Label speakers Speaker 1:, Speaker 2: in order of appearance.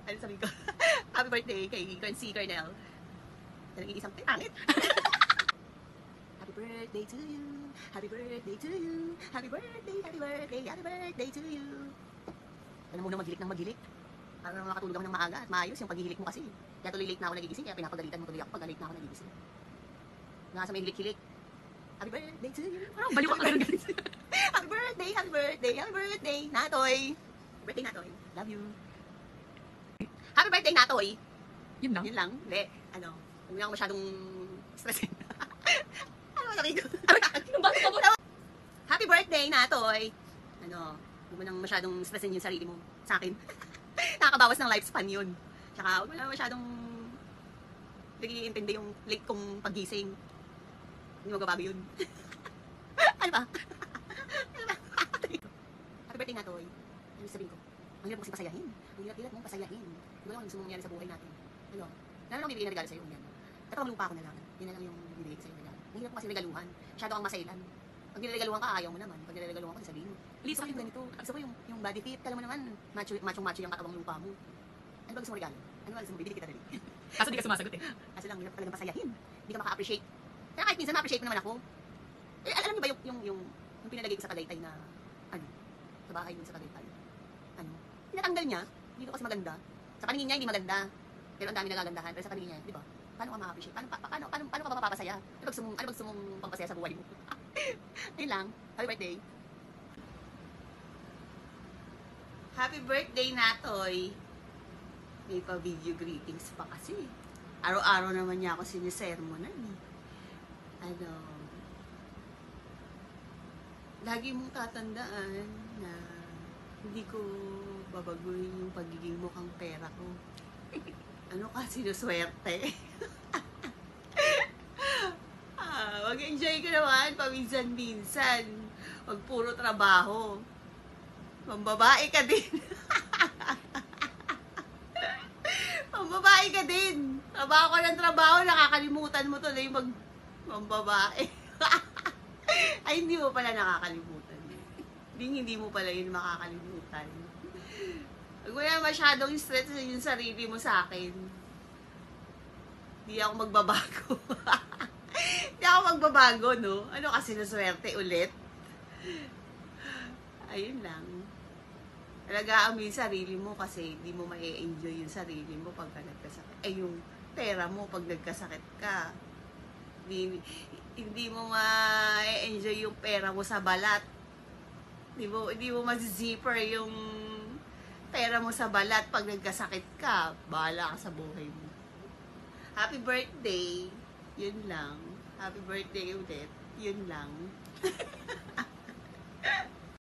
Speaker 1: Ano sabi ko? Happy birthday kay si Cornel. Talagang isang pangit. Happy birthday to you. Happy birthday to you. Happy birthday, happy birthday, happy birthday to you. Alam mo na magilik ng magilik. Para makatulog ako ng maaga at maayos yung paghihilik mo kasi. Kaya tuloy late na ako nagigising, kaya pinapagalitan mo tuloy ako pag late na ako nagigising. Nga sa may hilik-hilik. Happy birthday to you. Parang baliw ako ganun guys. Happy birthday, happy birthday, happy birthday, Natoy. Birthday Natoy. Love you. Happy birthday Natoy.
Speaker 2: Yun lang?
Speaker 1: Yun lang. Hindi. Ano, huwag ako masyadong stressin. Ano ba sabi ko? Happy birthday Natoy. Ano, huwag mo nang masyadong stressin yung sarili mo sa akin. Nakakabawas ng lifespan yun. Tsaka huwag mo na masyadong nag-iintindi yung late kong paggising. Hindi magbabago yun. Ano ba? Ano ba? Happy birthday Natoy. Ano sabihin ko? Ang hirap kasi pasayahin. Ang hirap mong pasayahin. Hindi ko lang gusto mong mangyari sa buhay natin. Ano? Lalo lang bibigyan na regalo sa'yo. Yan. Katawang lupa ko na lang. Yan na lang yung bibigay ko sa'yo regalo. Ang hirap mo kasi regaluhan. Masyado kang masailan. Pag niregaluhan ka, ayaw mo naman. Pag niregaluhan ka, sabihin mo. Gusto ko yung ganito. Gusto ko yung body fit. Kala mo naman, macho yung katawang lupa mo. Ano ba gusto mo regalo? Ano ba gusto mo? Bibili kita dali.
Speaker 2: Kaso di ka sumasagot eh.
Speaker 1: Kasi lang, hirap talagang pasayahin. Hindi ka maka-appreciate. Kaya kahit minsan ma-appreciate mo naman ako. Eh, alam niyo ba yung pinalagay ko sa Tagaytay na, ano, sa bahay mo sa Tagaytay. Ano, tinatanggal niya. Hindi ko kasi maganda. Sa paningin niya, hindi maganda. Pero ang dami nagagandahan. Pero sa paningin niya, di ba? Paano ka ma-appreciate? Paano ka mapapasaya? Ano ba gusto mong pagpasaya sa buhay mo? Ayun lang. Happy birthday. Happy birthday, Natoy. May pa-video greetings pa kasi. Araw-araw naman niya ako sinisermonan eh. Ano, lagi mong tatandaan na hindi ko babaguhin yung pagiging mukhang pera ko. Ano ka, sinuswerte? Mag-enjoy ka naman paminsan-minsan. Huwag puro trabaho. Mambabae ka din. Mambabae ka din. Trabaho ka ng trabaho, nakakalimutan mo tuloy mambabae. Ay, hindi mo pala nakakalimutan. Hindi mo pala yun makakalimutan. Huwag mo na masyadong stress yung sarili mo sa akin. Hindi ako magbabago. Hindi ako magbabago, no? Ano kasi naswerte ulit? Ayun lang. Alagaan mo yung sarili mo kasi hindi mo ma-enjoy yung sarili mo pagka nagkasakit. Eh, yung pera mo pag nagkasakit ka. Hindi mo ma-enjoy yung pera mo sa balat. Hindi mo ma-zipper yung pera mo sa balat pag nagkasakit ka. Bahala ka sa buhay mo. Happy birthday. Yun lang. Happy birthday ulit. Yun lang.